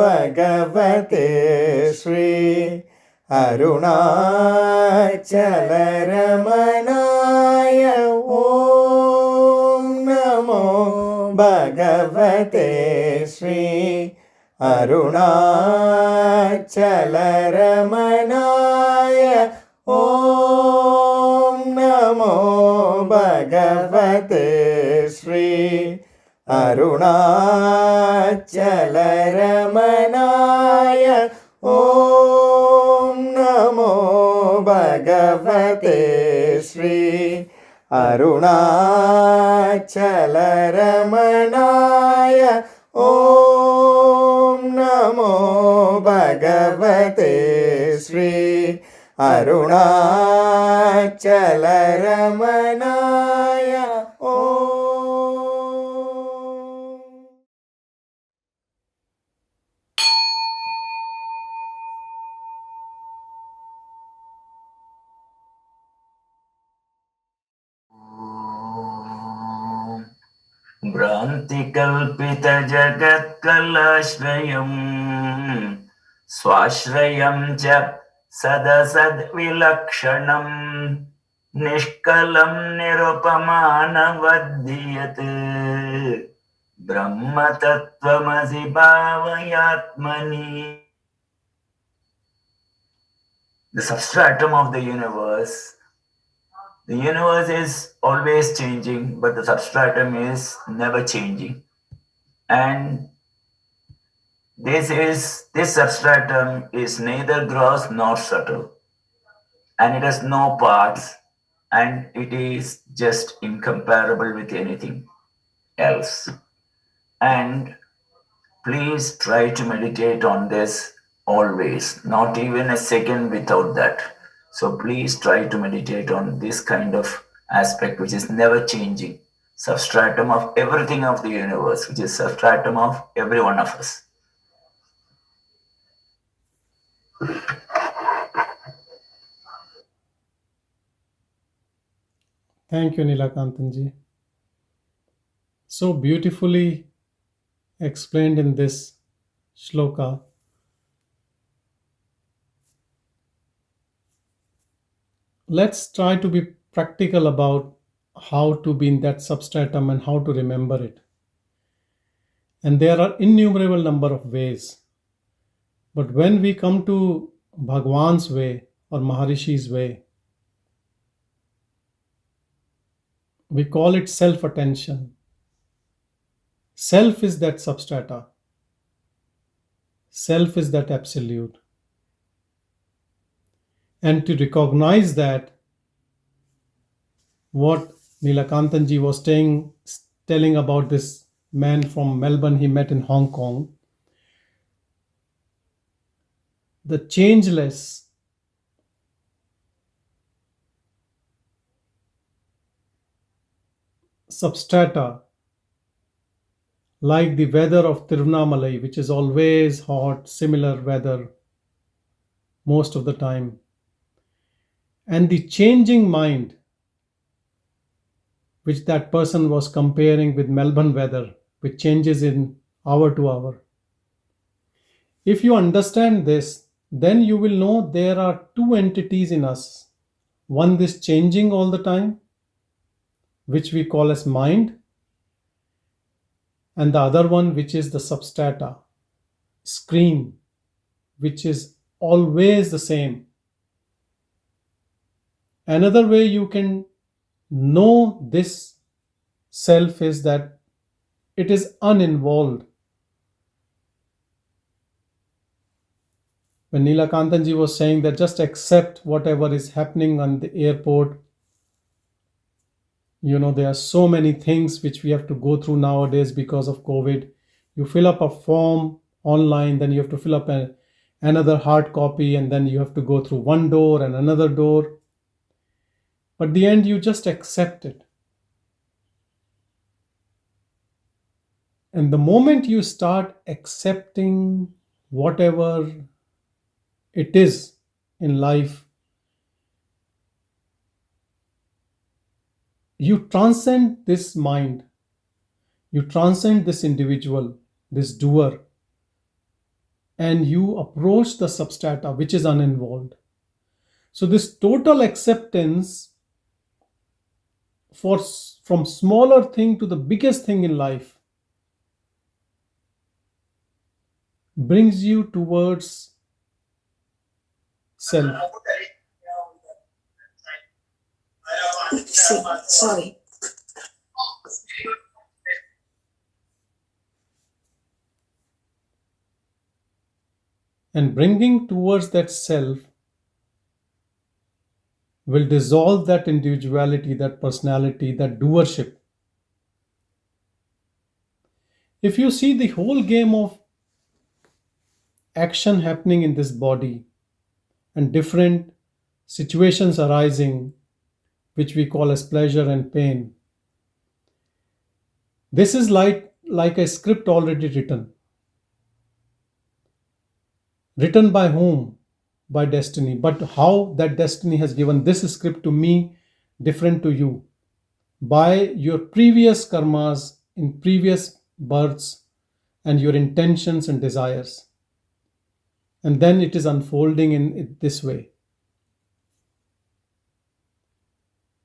Bhagavate Sri Arunachala Ramanaya Om Namo Bhagavate Sri Arunachala Ramanaya Om Namo Bhagavate Sri Arunachala Ramanaya Om Namo Bhagavate Sri Arunachala Ramanaya Om Namo Bhagavate Sri Arunachala Ramanaya Om. भ्रान्तिकल्पितजगत्कलाश्रयम् स्वाश्रयं च सदसद्विलक्षणम् निष्कलं निरुपमानवद्धियत् ब्रह्मतत्त्वमसि भावयात्मनि. The substratum of the universe. The universe is always changing, but the substratum is never changing. And this substratum is neither gross nor subtle. And it has no parts, and it is just incomparable with anything else. And please try to meditate on this always, not even a second without that. So please try to meditate on this kind of aspect which is never changing, substratum of everything of the universe, which is substratum of every one of us. Thank you, Nilakantanji. So beautifully explained in this shloka. Let's try to be practical about how to be in that substratum and how to remember it. And there are innumerable number of ways. But when we come to Bhagwan's way or Maharishi's way, we call it self-attention. Self is that substrata. Self is that absolute. And to recognize that, what Nilakantanji was telling about this man from Melbourne he met in Hong Kong, the changeless substrata, like the weather of Tiruvannamalai, which is always hot, similar weather most of the time, and the changing mind, which that person was comparing with Melbourne weather, which changes in hour to hour. If you understand this, then you will know there are two entities in us. One, this changing all the time, which we call as mind, and the other one, which is the substrata, screen, which is always the same. Another way you can know this self is that it is uninvolved. When Nilakantanji was saying that just accept whatever is happening on the airport, there are so many things which we have to go through nowadays because of COVID. You fill up a form online, then you have to fill up another hard copy, and then you have to go through one door and another door. But in the end, you just accept it. And the moment you start accepting whatever it is in life, you transcend this mind, you transcend this individual, this doer, and you approach the substrata, which is uninvolved. So this total acceptance from smaller thing to the biggest thing in life brings you towards self. Sorry. And bringing towards that self will dissolve that individuality, that personality, that doership. If you see the whole game of action happening in this body and different situations arising, which we call as pleasure and pain, this is like a script already written. Written by whom? By destiny. But how that destiny has given this script to me, different to you, by your previous karmas in previous births and your intentions and desires. And then it is unfolding in it this way.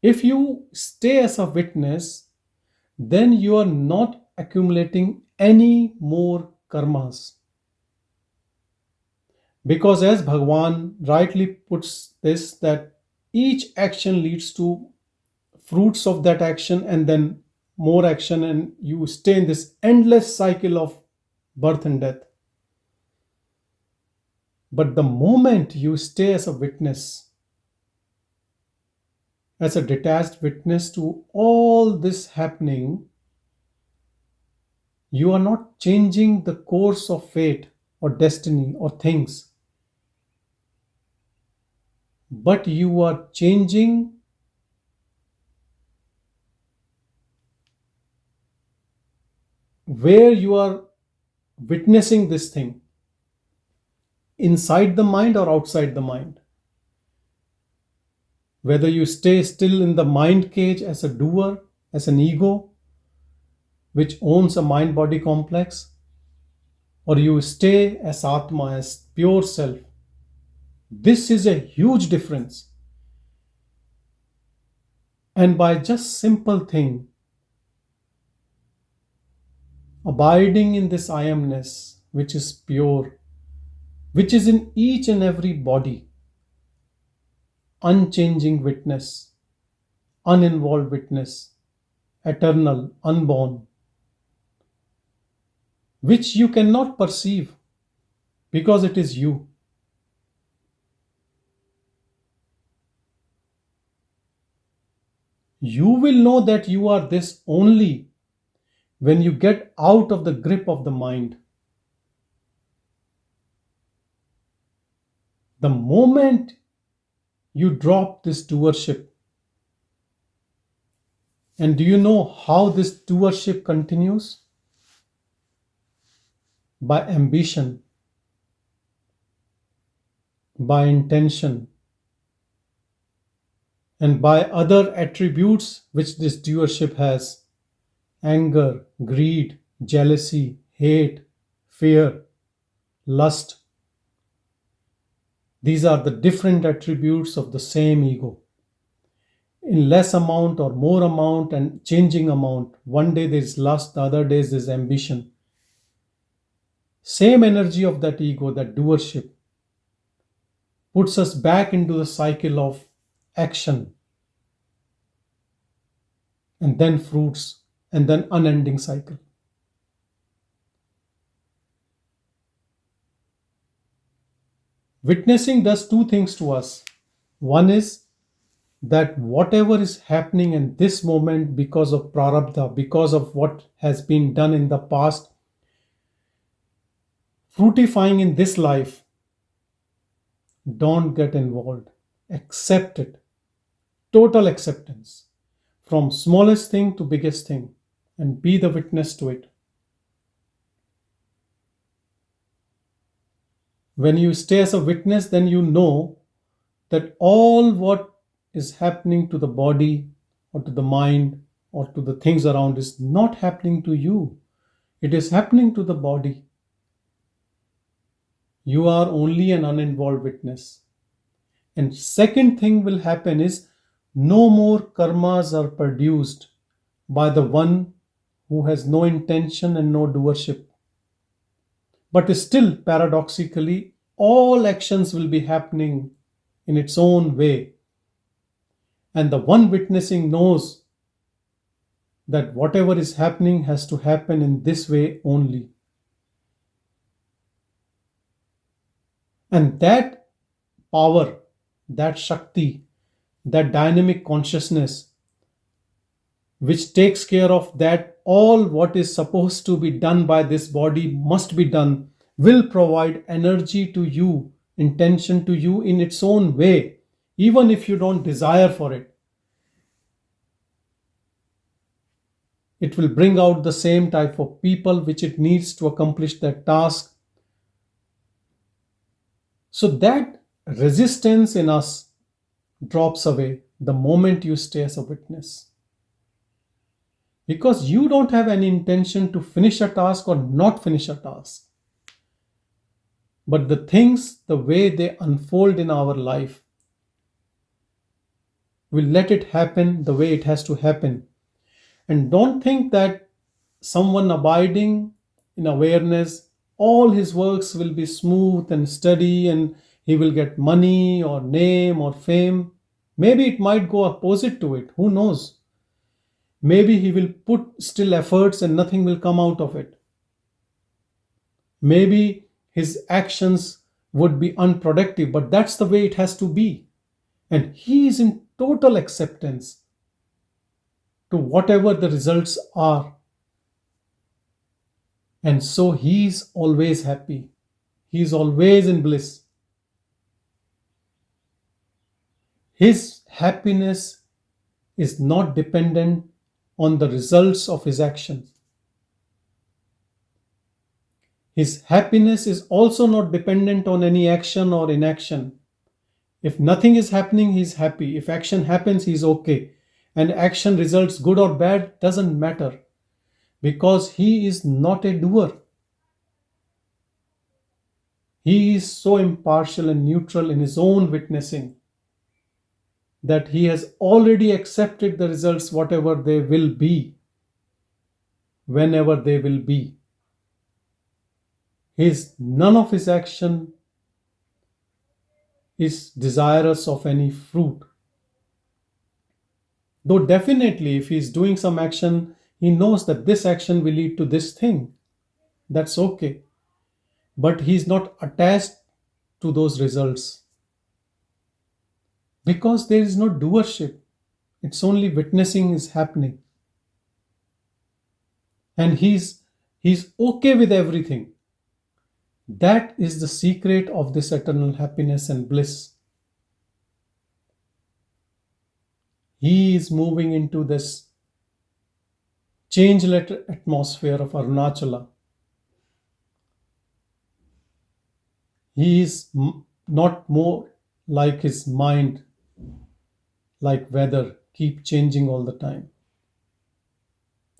If you stay as a witness, then you are not accumulating any more karmas. Because as Bhagavan rightly puts this, that each action leads to fruits of that action and then more action, and you stay in this endless cycle of birth and death. But the moment you stay as a witness, as a detached witness to all this happening, you are not changing the course of fate or destiny or things, but you are changing where you are witnessing this thing, inside the mind or outside the mind. Whether you stay still in the mind cage as a doer, as an ego, which owns a mind-body complex, or you stay as Atma, as pure self. This is a huge difference. And by just simple thing, abiding in this I amness, which is pure, which is in each and every body, unchanging witness, uninvolved witness, eternal, unborn, which you cannot perceive because it is you. You will know that you are this only when you get out of the grip of the mind. The moment you drop this doership, and do you know how this doership continues? By ambition, by intention, and by other attributes which this doership has: anger, greed, jealousy, hate, fear, lust. These are the different attributes of the same ego. In less amount or more amount and changing amount. One day there is lust, the other day there is ambition. Same energy of that ego, that doership, puts us back into the cycle of action, and then fruits, and then unending cycle. Witnessing does two things to us. One is that whatever is happening in this moment because of prarabdha, because of what has been done in the past, fructifying in this life, don't get involved. Accept it. Total acceptance. From smallest thing to biggest thing. And be the witness to it. When you stay as a witness, then you know that all what is happening to the body or to the mind or to the things around is not happening to you. It is happening to the body. You are only an uninvolved witness. And second thing will happen is no more karmas are produced by the one who has no intention and no doership. But still, paradoxically, all actions will be happening in its own way. And the one witnessing knows that whatever is happening has to happen in this way only. And that power, that Shakti, that dynamic consciousness, which takes care of that all what is supposed to be done by this body must be done, will provide energy to you, intention to you in its own way, even if you don't desire for it. It will bring out the same type of people which it needs to accomplish that task. So that resistance in us drops away the moment you stay as a witness. Because you don't have any intention to finish a task or not finish a task. But the things, the way they unfold in our life, we'll let it happen the way it has to happen. And don't think that someone abiding in awareness, all his works will be smooth and steady and he will get money or name or fame. Maybe it might go opposite to it. Who knows? Maybe he will put still efforts and nothing will come out of it. Maybe his actions would be unproductive, but that's the way it has to be. And he is in total acceptance to whatever the results are. And so he is always happy. He is always in bliss. His happiness is not dependent on the results of his actions. His happiness is also not dependent on any action or inaction. If nothing is happening, he's happy. If action happens, he's okay. And action results good or bad doesn't matter, because he is not a doer. He is so impartial and neutral in his own witnessing that he has already accepted the results, whatever they will be, whenever they will be. None of his action is desirous of any fruit. Though definitely if he is doing some action, he knows that this action will lead to this thing. That's okay. But he is not attached to those results. Because there is no doership. It's only witnessing is happening. And he's okay with everything. That is the secret of this eternal happiness and bliss. He is moving into this changelet atmosphere of Arunachala. He is not more like his mind, like weather, keep changing all the time.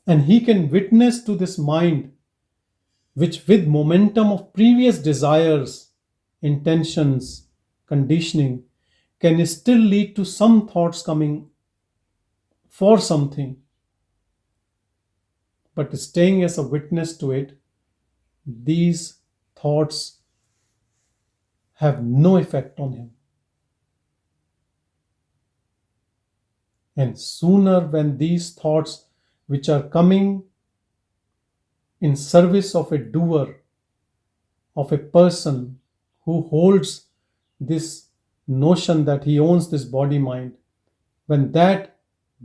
And he can witness to this mind, which with momentum of previous desires, intentions, conditioning, can still lead to some thoughts coming for something. But staying as a witness to it, these thoughts have no effect on him. And sooner when these thoughts which are coming in service of a doer, of a person who holds this notion that he owns this body mind, when that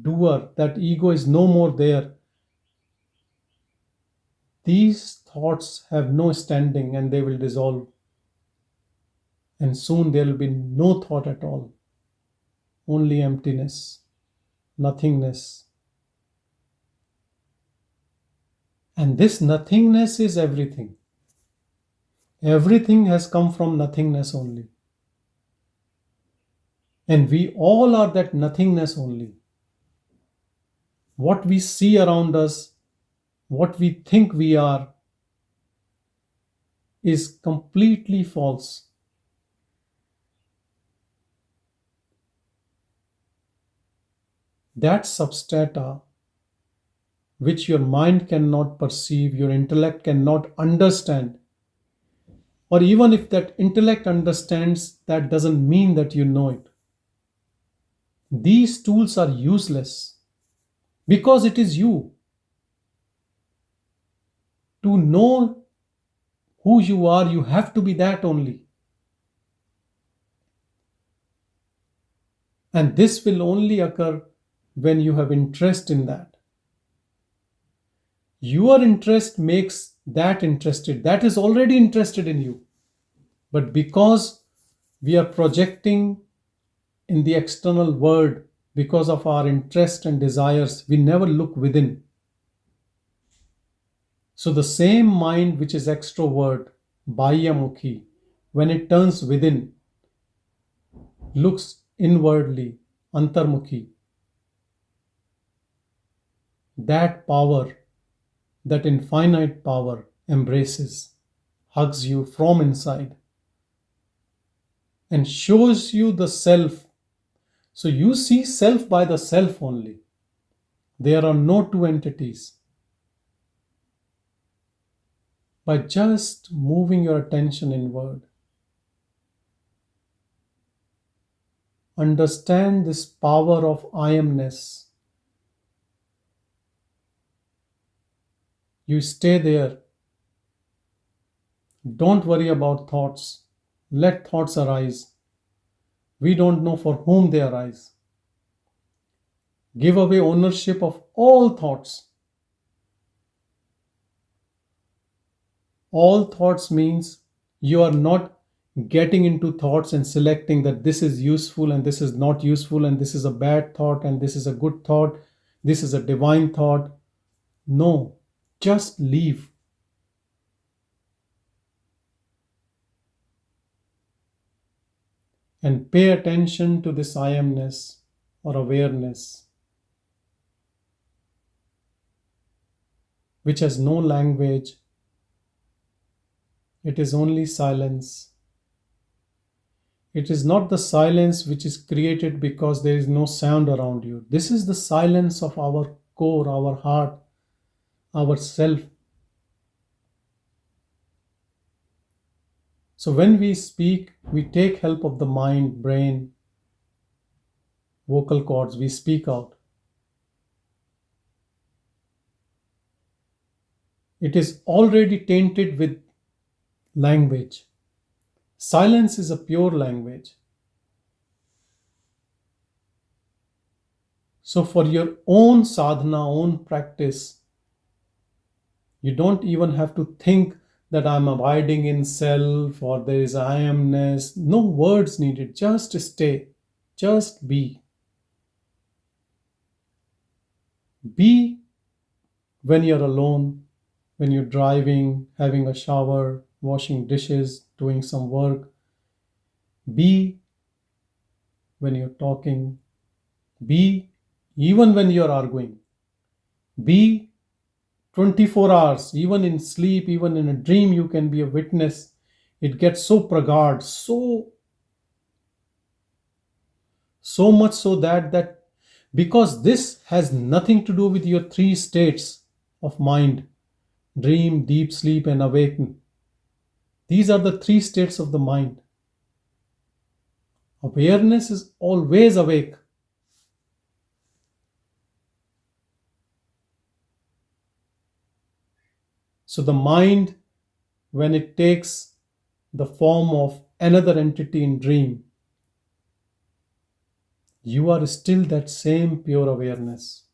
doer, that ego is no more there, these thoughts have no standing and they will dissolve. And soon there will be no thought at all, only emptiness, nothingness. And this nothingness is everything. Everything has come from nothingness only. And we all are that nothingness only. What we see around us, what we think we are, is completely false. That substrata which your mind cannot perceive, your intellect cannot understand, or even if that intellect understands, that doesn't mean that you know it. These tools are useless because it is you. To know who you are, you have to be that only. And this will only occur when you have interest in that. Your interest makes that interested. That is already interested in you. But because we are projecting in the external world, because of our interest and desires, we never look within. So the same mind which is extrovert, Bahyamukhi, when it turns within, looks inwardly, Antarmukhi, that power, that infinite power embraces, hugs you from inside, and shows you the self. So you see self by the self only. There are no two entities. By just moving your attention inward, understand this power of I amness. You stay there. Don't worry about thoughts. Let thoughts arise. We don't know for whom they arise. Give away ownership of all thoughts. All thoughts means you are not getting into thoughts and selecting that this is useful and this is not useful, and this is a bad thought and this is a good thought, this is a divine thought. No, just leave. And pay attention to this I amness or awareness, which has no language. It is only silence. It is not the silence which is created because there is no sound around you. This is the silence of our core, our heart, our self. So when we speak, we take help of the mind, brain, vocal cords, we speak out. It is already tainted with language. Silence is a pure language. So for your own sadhana, own practice, you don't even have to think that I'm abiding in self or there is I amness. No words needed. Just stay. Just be. Be when you're alone, when you're driving, having a shower, washing dishes, doing some work. Be when you're talking. Be even when you're arguing. Be 24 hours, even in sleep, even in a dream, you can be a witness. It gets so pragarad, so much so that because this has nothing to do with your three states of mind: dream, deep sleep, and awaken. These are the three states of the mind. Awareness is always awake. So the mind, when it takes the form of another entity in dream, you are still that same pure awareness.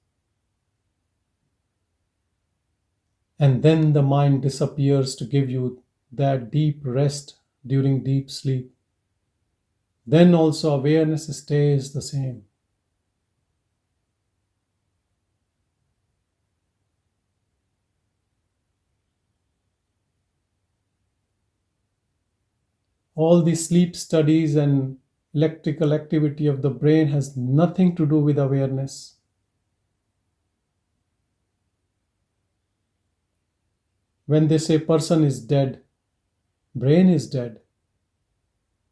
And then the mind disappears to give you that deep rest during deep sleep. Then also awareness stays the same. All the sleep studies and electrical activity of the brain has nothing to do with awareness. When they say person is dead, Brain is dead.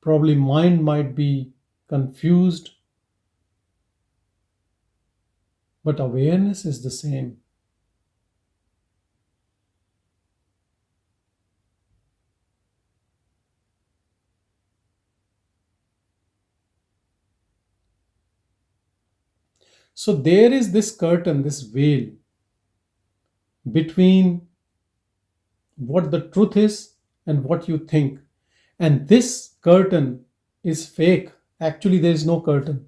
Probably mind might be confused, but awareness is the same. So there is this curtain, this veil between what the truth is and what you think. And this curtain is fake. Actually, there is no curtain.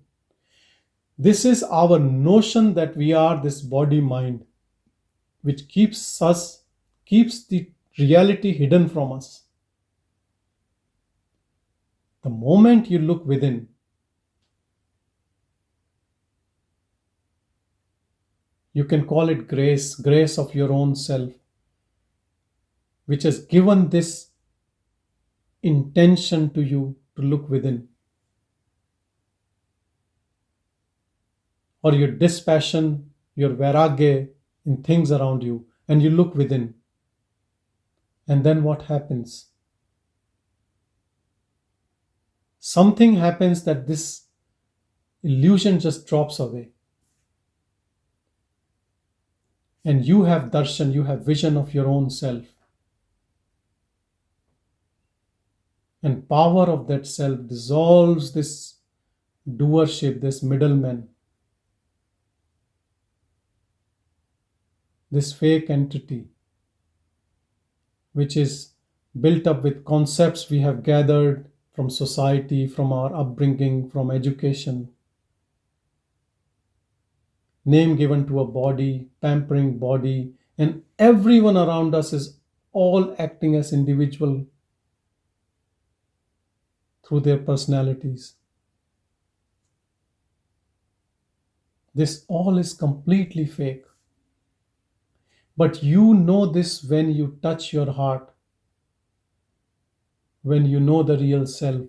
This is our notion that we are this body mind, which keeps the reality hidden from us. The moment you look within, you can call it grace, grace of your own self, which has given this intention to you to look within. Or your dispassion, your vairagya in things around you, and you look within. And then what happens? Something happens that this illusion just drops away. And you have darshan, you have vision of your own self. And power of that self dissolves this doership, this middleman, this fake entity, which is built up with concepts we have gathered from society, from our upbringing, from education. Name given to a body, pampering body, and everyone around us is all acting as individual through their personalities. This all is completely fake. But you know this when you touch your heart, when you know the real self.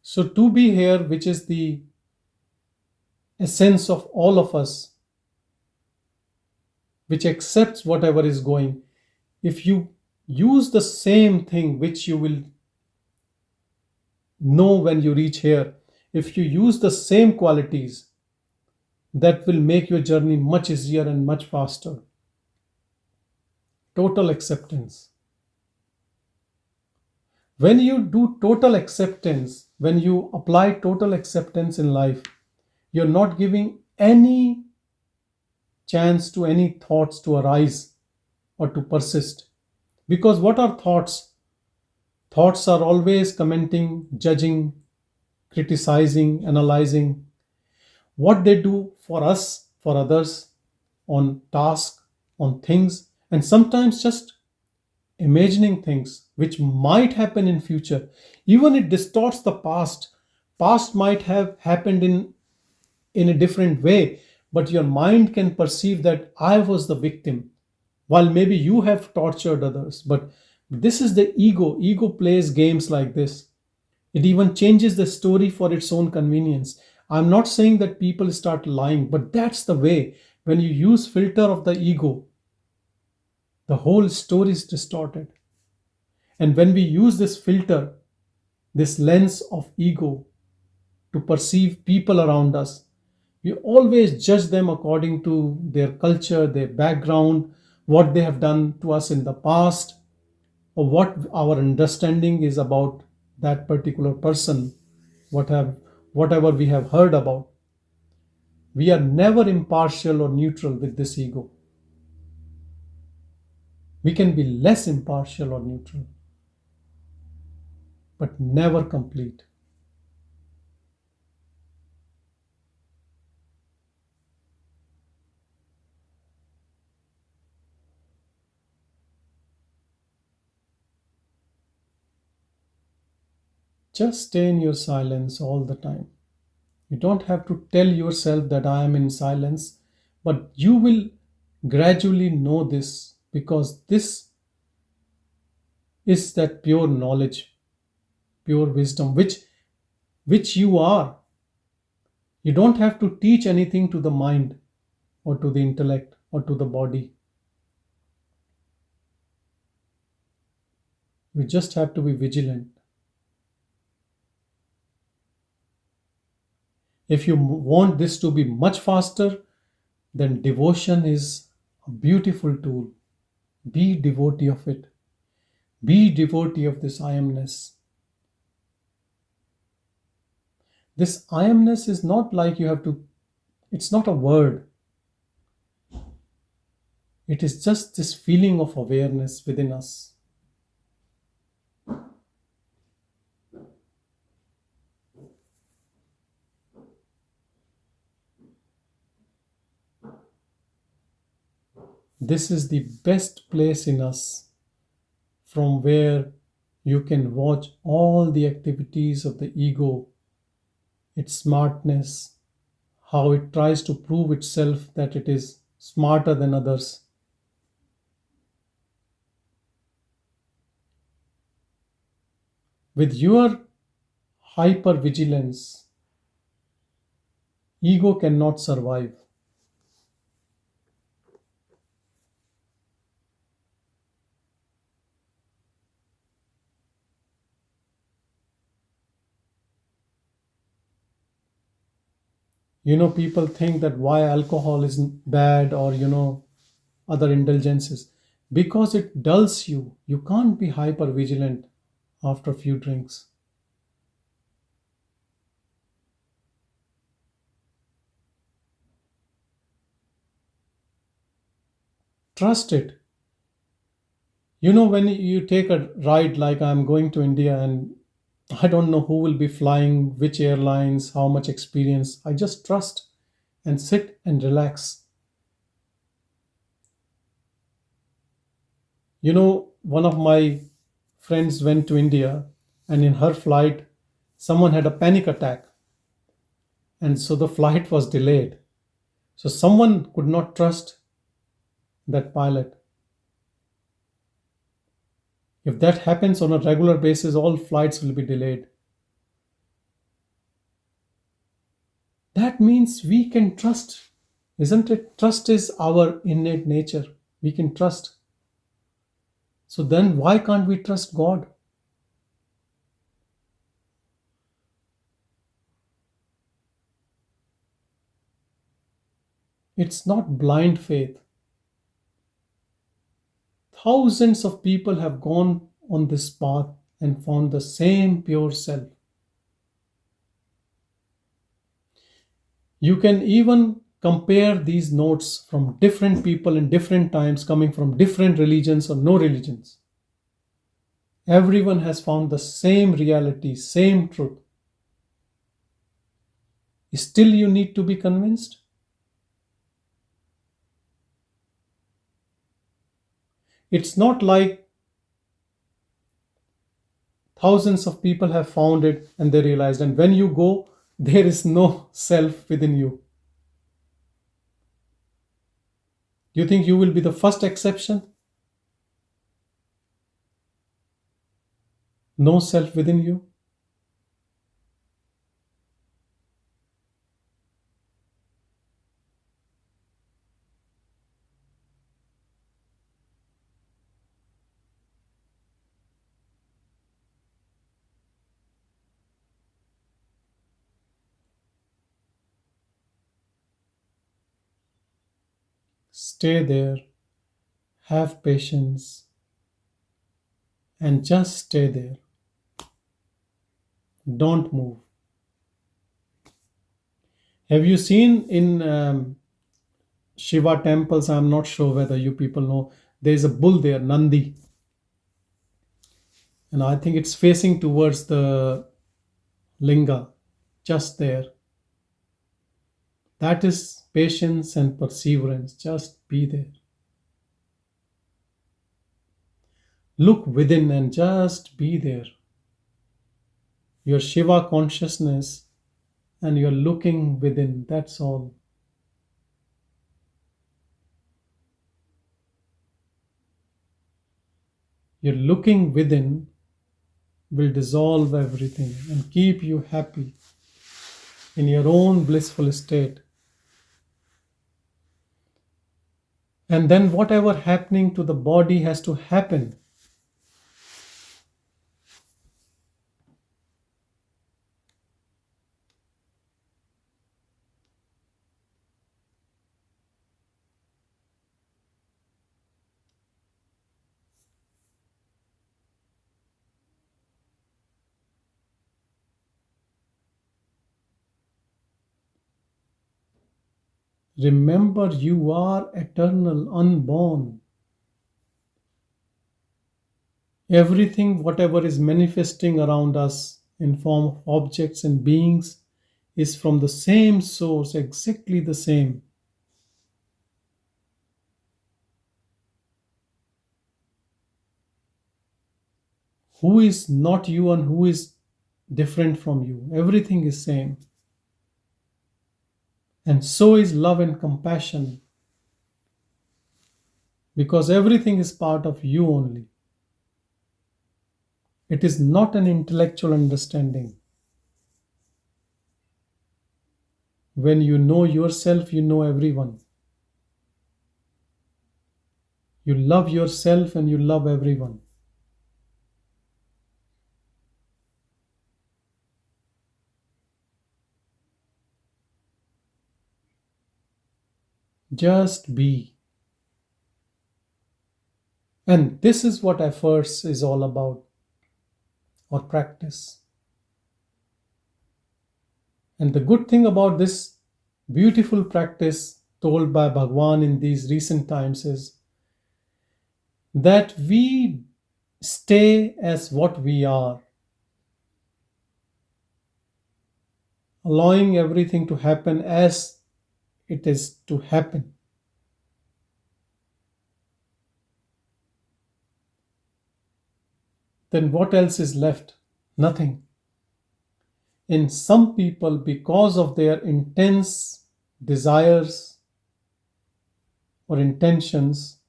So to be here, which is the essence of all of us, which accepts whatever is going, if you use the same thing which you will know when you reach here, if you use the same qualities, that will make your journey much easier and much faster. Total acceptance. When you do total acceptance, when you apply total acceptance in life, you're not giving any chance to any thoughts to arise or to persist. Because what are thoughts? Thoughts are always commenting, judging, criticizing, analyzing. What they do for us, for others, on task, on things, and sometimes just imagining things which might happen in future. Even it distorts the past. Past might have happened in a different way, but your mind can perceive that I was the victim, while maybe you have tortured others. But this is the ego. Ego plays games like this. It even changes the story for its own convenience. I'm not saying that people start lying, but that's the way. When you use filter of the ego, the whole story is distorted. And when we use this filter, this lens of ego to perceive people around us, we always judge them according to their culture, their background, what they have done to us in the past, or what our understanding is about that particular person, whatever we have heard about. We are never impartial or neutral with this ego. We can be less impartial or neutral, but never complete. Just stay in your silence all the time. You don't have to tell yourself that I am in silence, but you will gradually know this, because this is that pure knowledge, pure wisdom, which you are. You don't have to teach anything to the mind or to the intellect or to the body. You just have to be vigilant. If you want this to be much faster, then devotion is a beautiful tool. Be devotee of it. Be devotee of this I amness. This I amness is not like you have to, it's not a word. It is just this feeling of awareness within us. This is the best place in us from where you can watch all the activities of the ego, its smartness, how it tries to prove itself that it is smarter than others. With your hypervigilance, ego cannot survive. People think that why alcohol is bad or, other indulgences. Because it dulls you. You can't be hyper vigilant after a few drinks. Trust it. When you take a ride, like I'm going to India and I don't know who will be flying, which airlines, how much experience. I just trust and sit and relax. One of my friends went to India, and in her flight, someone had a panic attack. And so the flight was delayed. So someone could not trust that pilot. If that happens on a regular basis, all flights will be delayed. That means we can trust, isn't it? Trust is our innate nature. We can trust. So then why can't we trust God? It's not blind faith. Thousands of people have gone on this path and found the same pure self. You can even compare these notes from different people in different times, coming from different religions or no religions. Everyone has found the same reality, same truth. Still, you need to be convinced. It's not like thousands of people have found it and they realized, and when you go, there is no self within you. You think you will be the first exception? No self within you? Stay there, have patience, and just stay there. Don't move. Have you seen in Shiva temples? I'm not sure whether you people know. There's a bull there, Nandi, and I think it's facing towards the linga, just there. That is patience and perseverance. Just be there. Look within and just be there. Your Shiva consciousness, and you're looking within. That's all. Your looking within will dissolve everything and keep you happy. in your own blissful state. And then whatever happening to the body has to happen. Remember, you are eternal, unborn. Everything, whatever is manifesting around us in form of objects and beings, is from the same source, exactly the same. Who is not you and who is different from you? Everything is same. And so is love and compassion, because everything is part of you only. It is not an intellectual understanding. When you know yourself, you know everyone. You love yourself and you love everyone. Just be. And this is what efforts is all about, or practice. And the good thing about this beautiful practice told by Bhagwan in these recent times is that we stay as what we are, allowing everything to happen as it is to happen. Then what else is left? Nothing. In some people, because of their intense desires or intentions,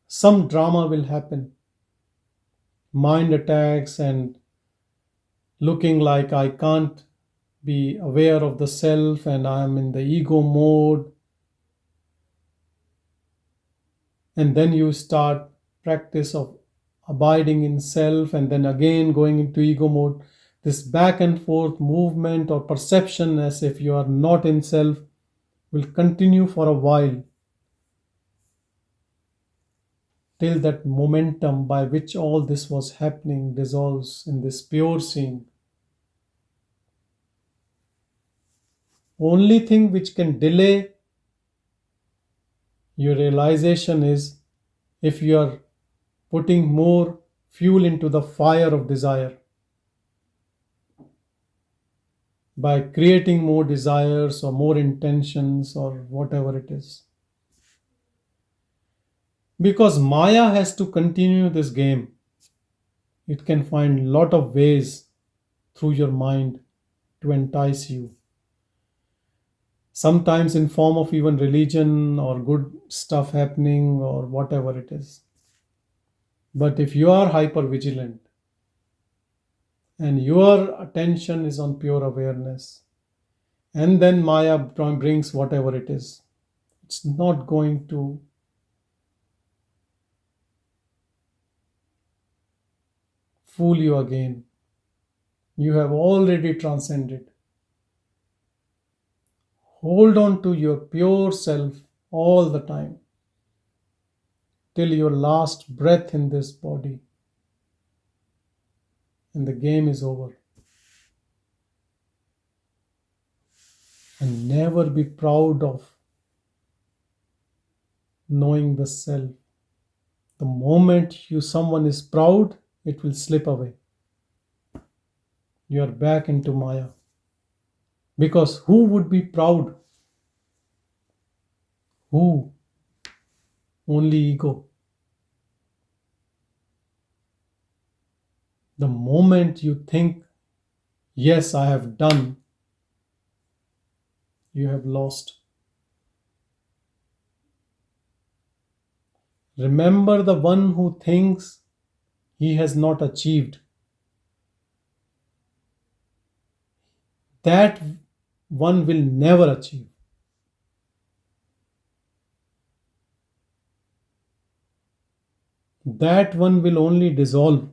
some drama will happen. Mind attacks and looking like I can't be aware of the self and I'm in the ego mode. And then you start practice of abiding in self and then again going into ego mode. This back and forth movement or perception as if you are not in self will continue for a while, till that momentum by which all this was happening dissolves in this pure seeing. Only thing which can delay your realization is if you are putting more fuel into the fire of desire, by creating more desires or more intentions or whatever it is. Because Maya has to continue this game. It can find a lot of ways through your mind to entice you. Sometimes in form of even religion or good stuff happening or whatever it is. But if you are hyper vigilant and your attention is on pure awareness, and then Maya brings whatever it is, it's not going to fool you again. You have already transcended. Hold on to your pure self all the time till your last breath in this body, and the game is over. And never be proud of knowing the self. The moment someone is proud, it will slip away. You are back into Maya. Because who would be proud? Who? Only ego. The moment you think, yes, I have done, you have lost. Remember the one who thinks he has not achieved. That one will never achieve. That one will only dissolve.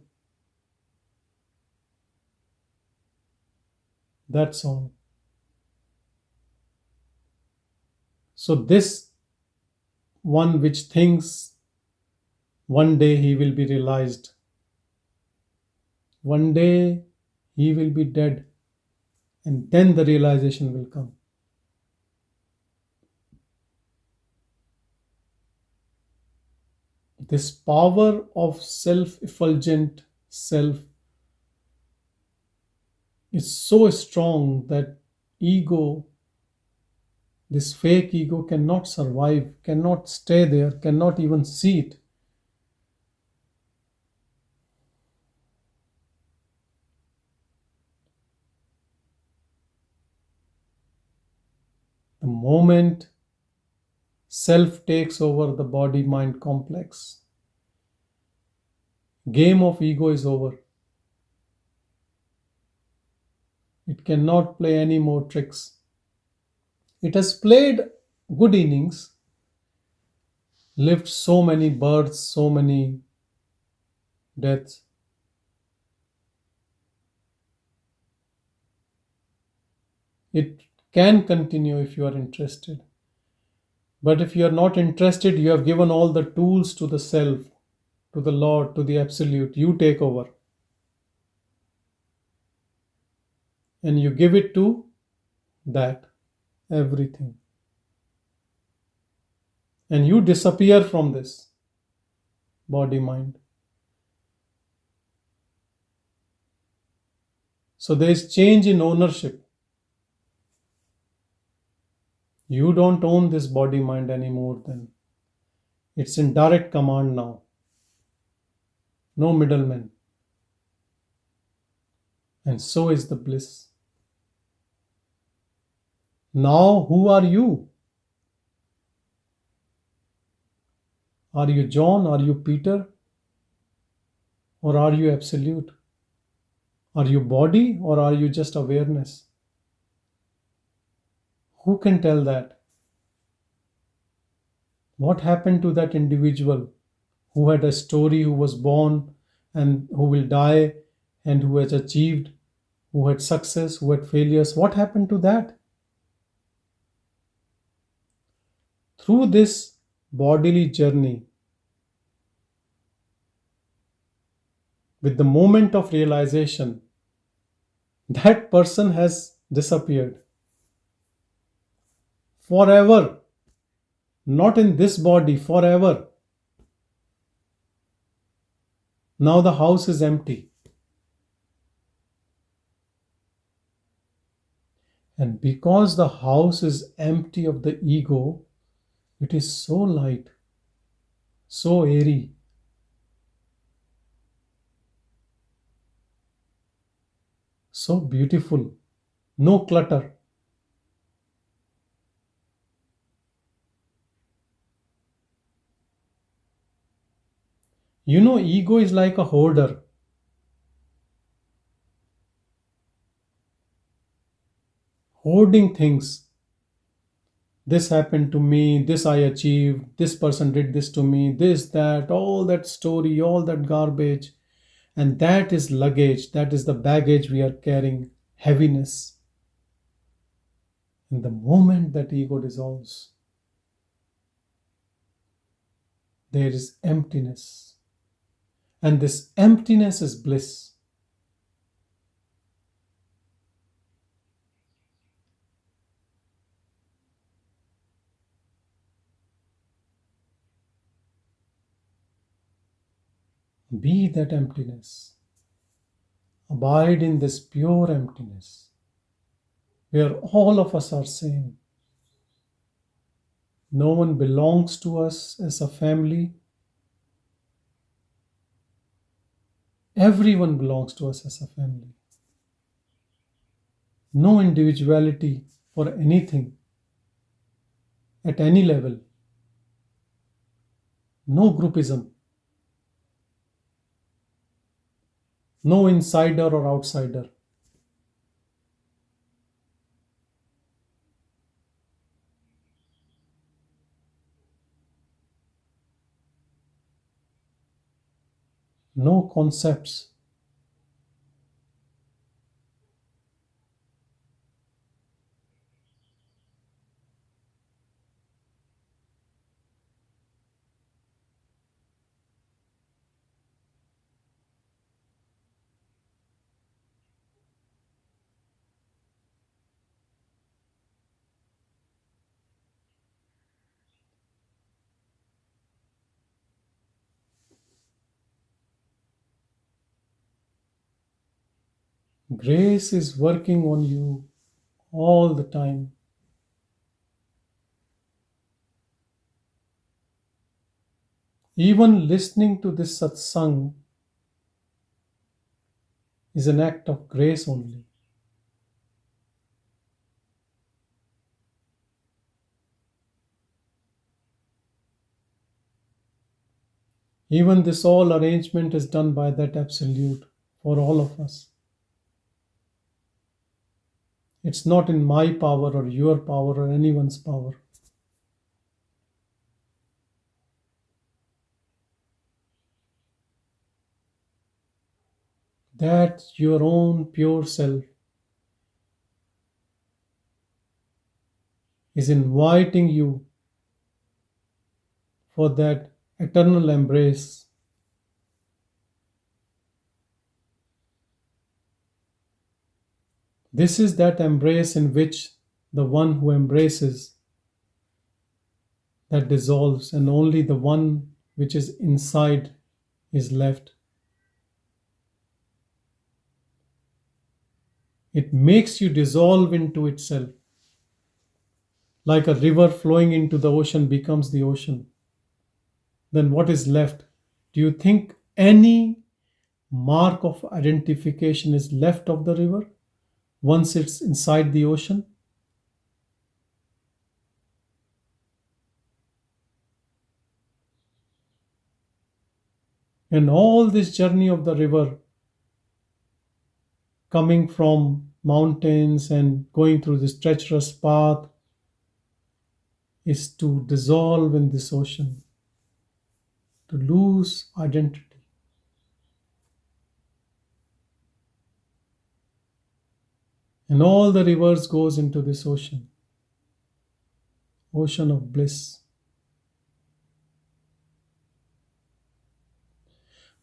That's all. So, this one which thinks one day he will be realized, one day he will be dead, and then the realization will come. This power of self-effulgent self is so strong that ego, this fake ego, cannot survive, cannot stay there, cannot even see it. The moment self takes over the body mind complex, game of ego is over. It cannot play any more tricks. It has played good innings, lived so many births, so many deaths. It can continue if you are interested. But if you are not interested, you have given all the tools to the self, to the Lord, to the Absolute. You take over. And you give it to that, everything. And you disappear from this body mind. So there is change in ownership. You don't own this body mind anymore then. It's in direct command now. No middlemen. And so is the bliss. Now, who are you? Are you John? Are you Peter? Or are you absolute? Are you body or are you just awareness? Who can tell that? What happened to that individual who had a story, who was born and who will die, and who has achieved, who had success, who had failures? What happened to that? Through this bodily journey, with the moment of realization, that person has disappeared forever. Not in this body, forever. Now the house is empty. And because the house is empty of the ego, it is so light, so airy, so beautiful, no clutter. You know, ego is like a hoarder. Hoarding things. This happened to me, this I achieved, this person did this to me, this, that, all that story, all that garbage. And that is luggage, that is the baggage we are carrying, heaviness. And the moment that ego dissolves, there is emptiness. And this emptiness is bliss. Be that emptiness. Abide in this pure emptiness, where all of us are same. No one belongs to us as a family. Everyone belongs to us as a family. No individuality for anything at any level. No groupism. No insider or outsider. no concepts. Grace is working on you all the time. Even listening to this satsang is an act of grace only. Even this all arrangement is done by that Absolute for all of us. It's not in my power or your power or anyone's power. That your own pure self is inviting you for that eternal embrace. This is that embrace in which the one who embraces that dissolves, and only the one which is inside is left. It makes you dissolve into itself. Like a river flowing into the ocean becomes the ocean. Then what is left? Do you think any mark of identification is left of the river once it's inside the ocean? And all this journey of the river, coming from mountains and going through this treacherous path, is to dissolve in this ocean, to lose identity. And all the rivers goes into this ocean, ocean of bliss.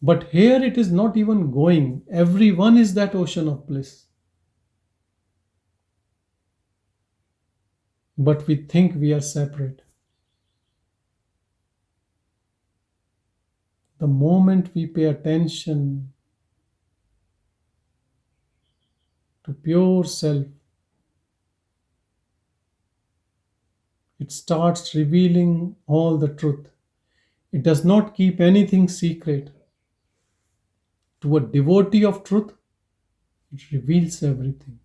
But here it is not even going. Everyone is that ocean of bliss. But we think we are separate. The moment we pay attention to pure self, it starts revealing all the truth. It does not keep anything secret. To a devotee of truth, it reveals everything.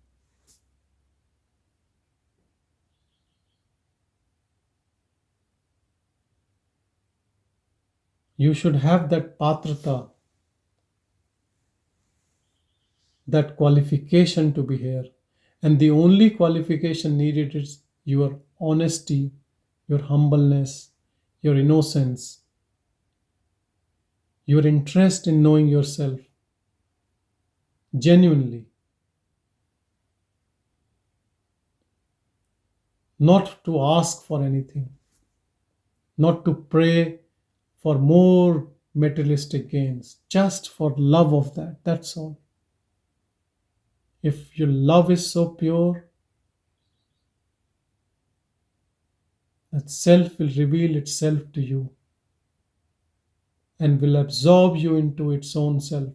You should have that patrata, that qualification to be here. And the only qualification needed is your honesty, your humbleness, your innocence, your interest in knowing yourself genuinely. Not to ask for anything, not to pray for more materialistic gains, just for love of that. That's all. If your love is so pure, that self will reveal itself to you and will absorb you into its own self.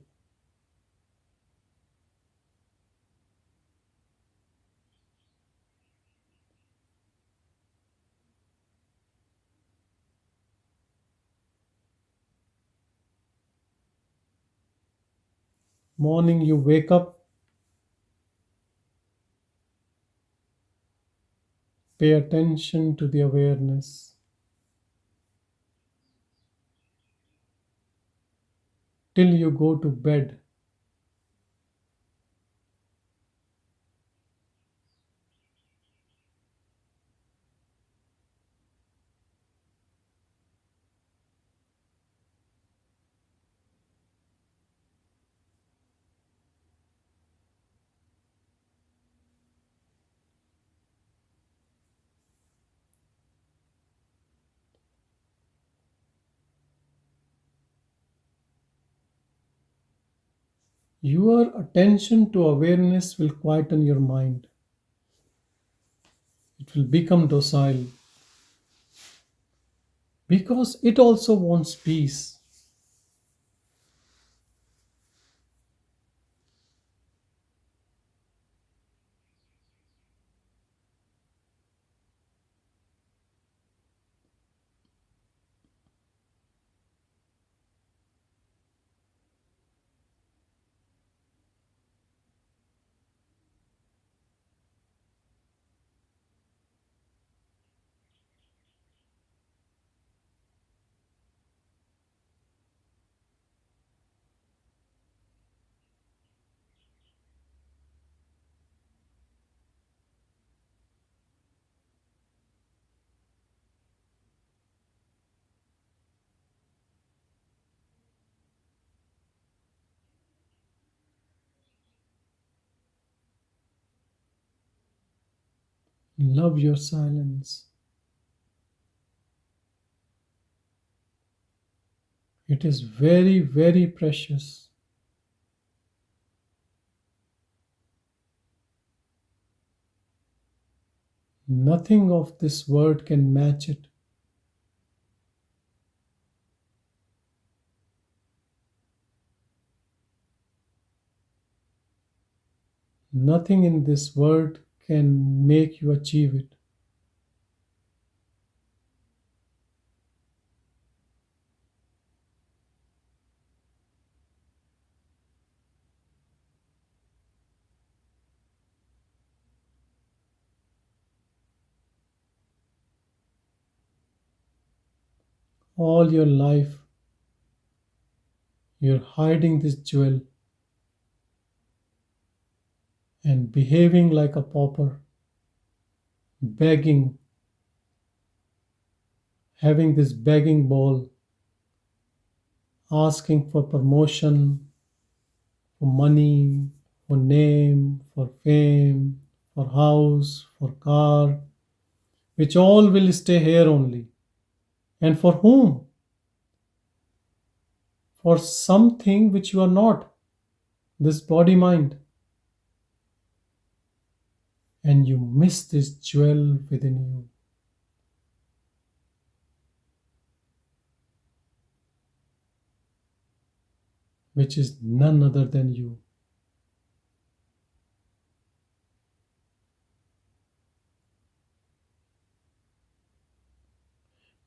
Morning you wake up, pay attention to the awareness. Till you go to bed, Your attention to awareness will quieten your mind. It will become docile because it also wants peace. Love your silence. It is very, very precious. Nothing of this world can match it. Nothing in this world can make you achieve it. All your life, you're hiding this jewel and behaving like a pauper, begging, having this begging bowl, asking for promotion, for money, for name, for fame, for house, for car, which all will stay here only. And for whom? For something which you are not, this body mind. And you miss this jewel within you. Which is none other than you.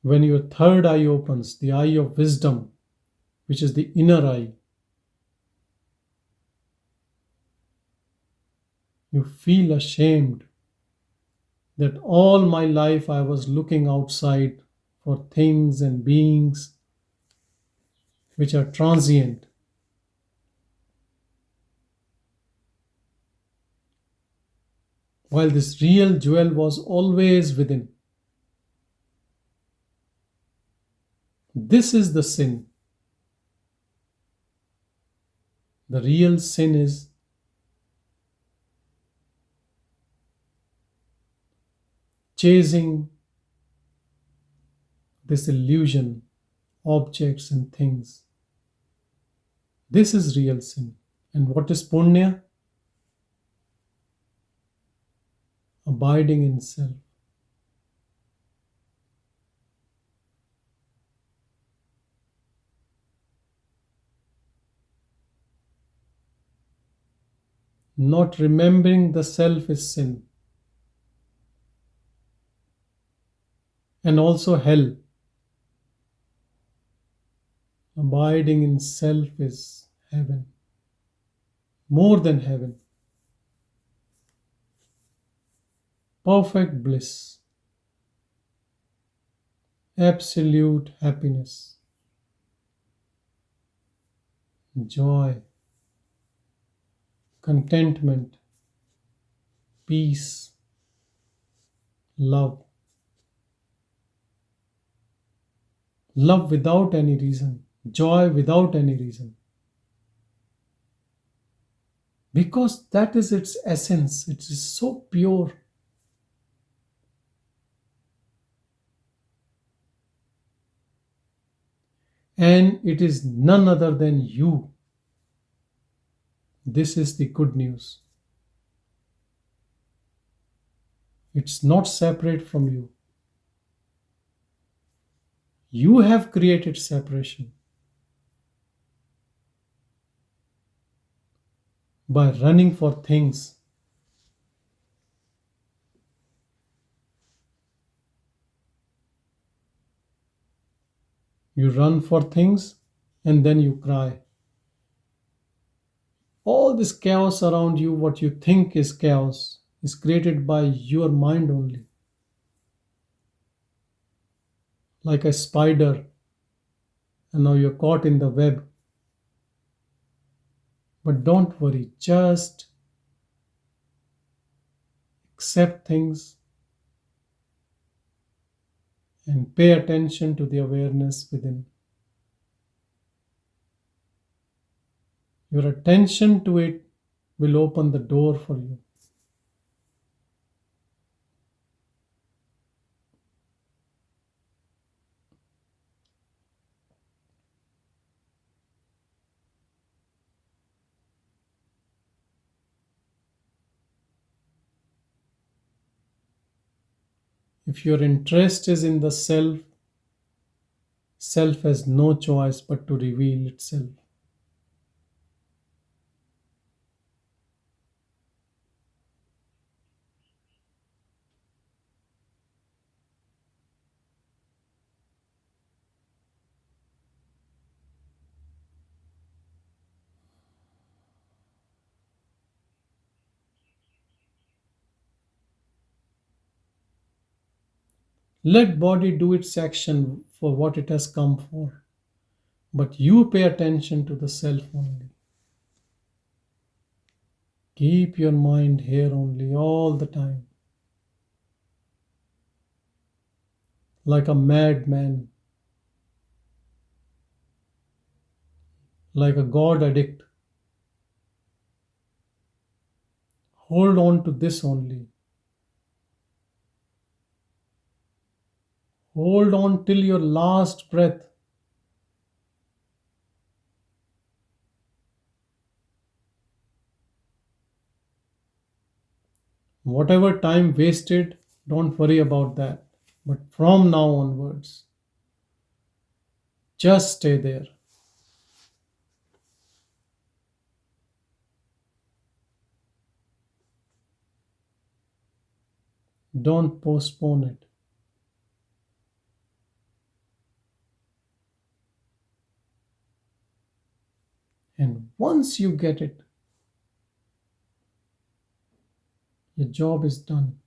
When your third eye opens, the eye of wisdom, which is the inner eye, you feel ashamed that all my life I was looking outside for things and beings which are transient. While this real jewel was always within. This is the sin. The real sin is chasing this illusion, objects and things. This is real sin. And what is punya? Abiding in self. Not remembering the self is sin. And also hell. Abiding in self is heaven. More than heaven. Perfect bliss. Absolute happiness. Joy. Contentment. Peace. Love. Love without any reason. Joy without any reason. Because that is its essence. It is so pure. And it is none other than you. This is the good news. It's not separate from you. You have created separation by running for things. You run for things and then you cry. All this chaos around you, what you think is chaos, is created by your mind only. Like a spider, and now you're caught in the web. But don't worry, just accept things and pay attention to the awareness within. Your attention to it will open the door for you. If your interest is in the self, self has no choice but to reveal itself. Let body do its action for what it has come for, but you pay attention to the self only. Keep your mind here only all the time. Like a madman, like a God addict. Hold on to this only. Hold on till your last breath. Whatever time wasted, don't worry about that. But from now onwards, just stay there. Don't postpone it. And once you get it, your job is done.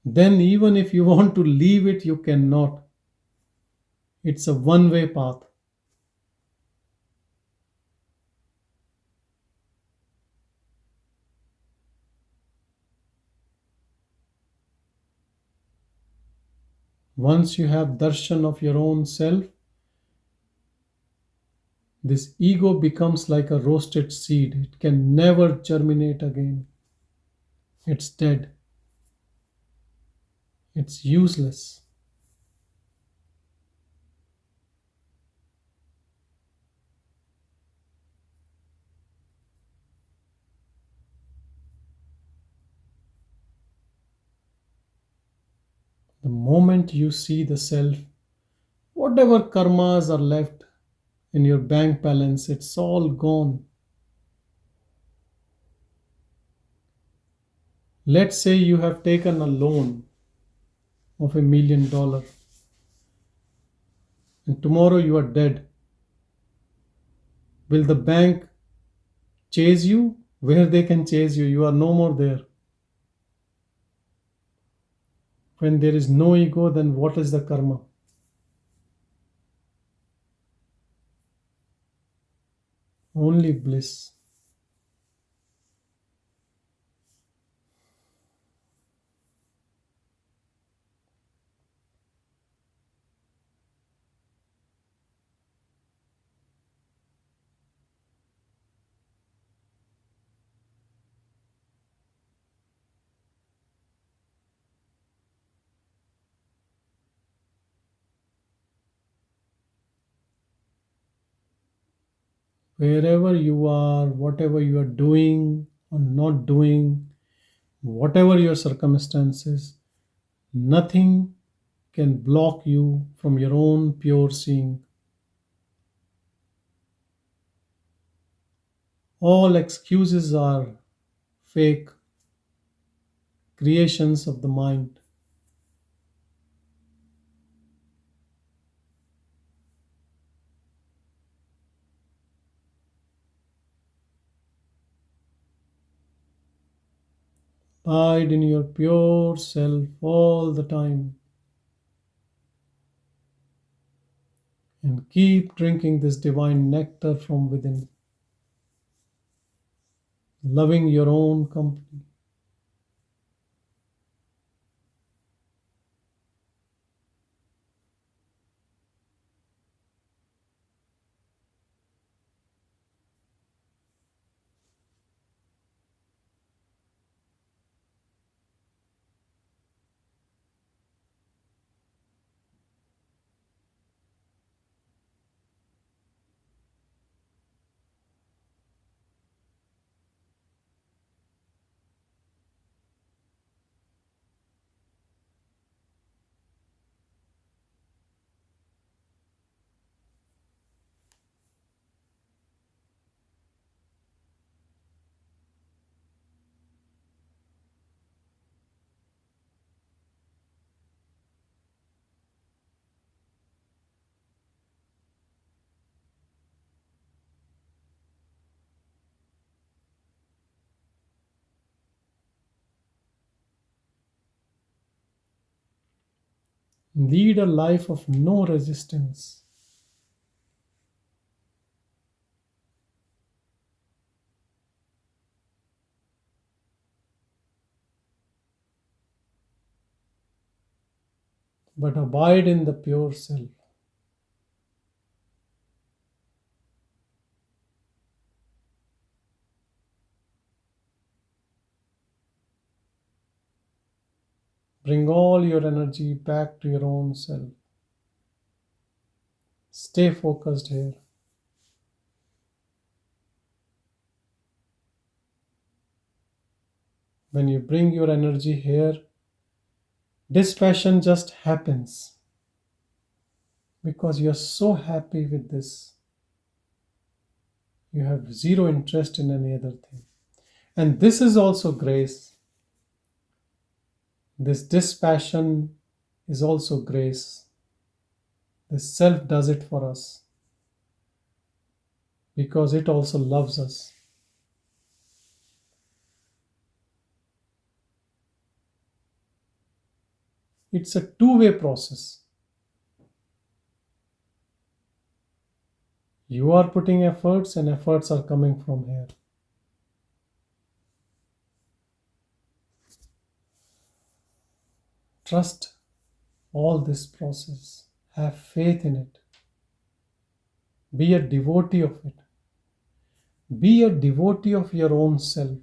Then, even if you want to leave it, you cannot. It's a one-way path. Once you have darshan of your own self, this ego becomes like a roasted seed. It can never germinate again. It's dead. It's useless. The moment you see the self, whatever karmas are left in your bank balance, it's all gone. Let's say you have taken a loan of $1 million and tomorrow you are dead. Will the bank chase you? Where they can chase you? You are no more there. When there is no ego, then what is the karma? Only bliss. Wherever you are, whatever you are doing or not doing, whatever your circumstances, nothing can block you from your own pure seeing. All excuses are fake creations of the mind. Abide in your pure self all the time and keep drinking this divine nectar from within, loving your own company. Lead a life of no resistance. But abide in the pure self. Bring all your energy back to your own self. Stay focused here. When you bring your energy here, dispassion just happens because you're so happy with this. You have zero interest in any other thing. And this is also grace. This dispassion is also grace. The self does it for us because it also loves us. It's a two-way process. You are putting efforts, and efforts are coming from here. Trust all this process. Have faith in it. Be a devotee of it. Be a devotee of your own self.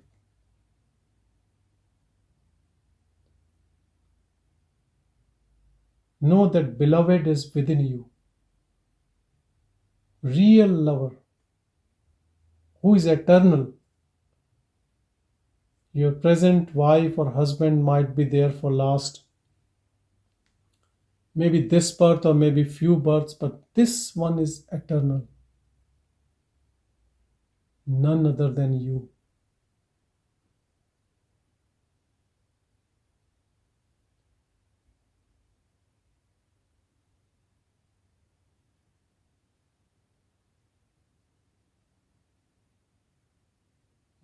Know that beloved is within you. Real lover who is eternal. Your present wife or husband might be there for last maybe this birth or maybe few births, but this one is eternal. None other than you.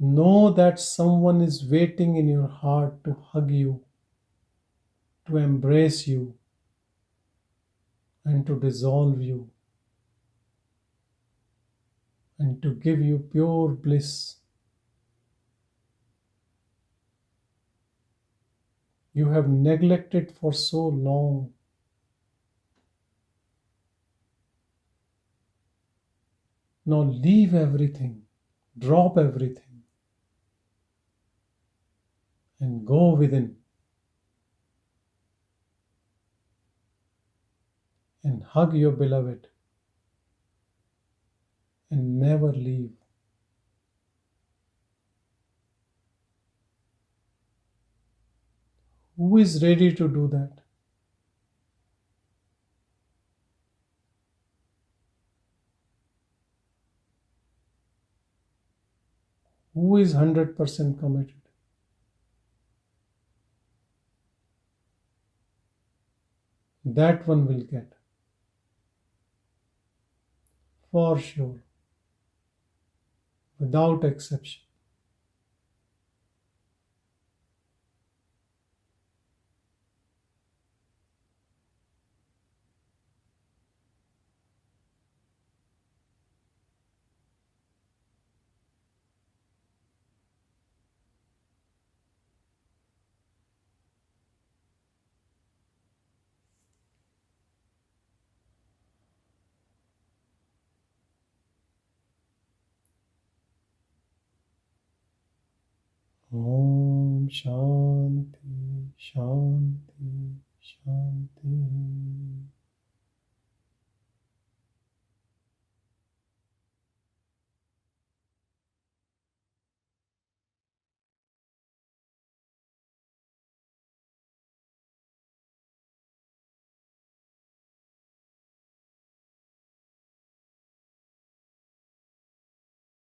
Know that someone is waiting in your heart to hug you, to embrace you, and to dissolve you, and to give you pure bliss. You have neglected for so long. Now leave everything, drop everything, and go within and hug your beloved and never leave. Who is ready to do that? Who is 100% committed? That one will get. For sure. Without exception. Om Shanti, Shanti, Shanti.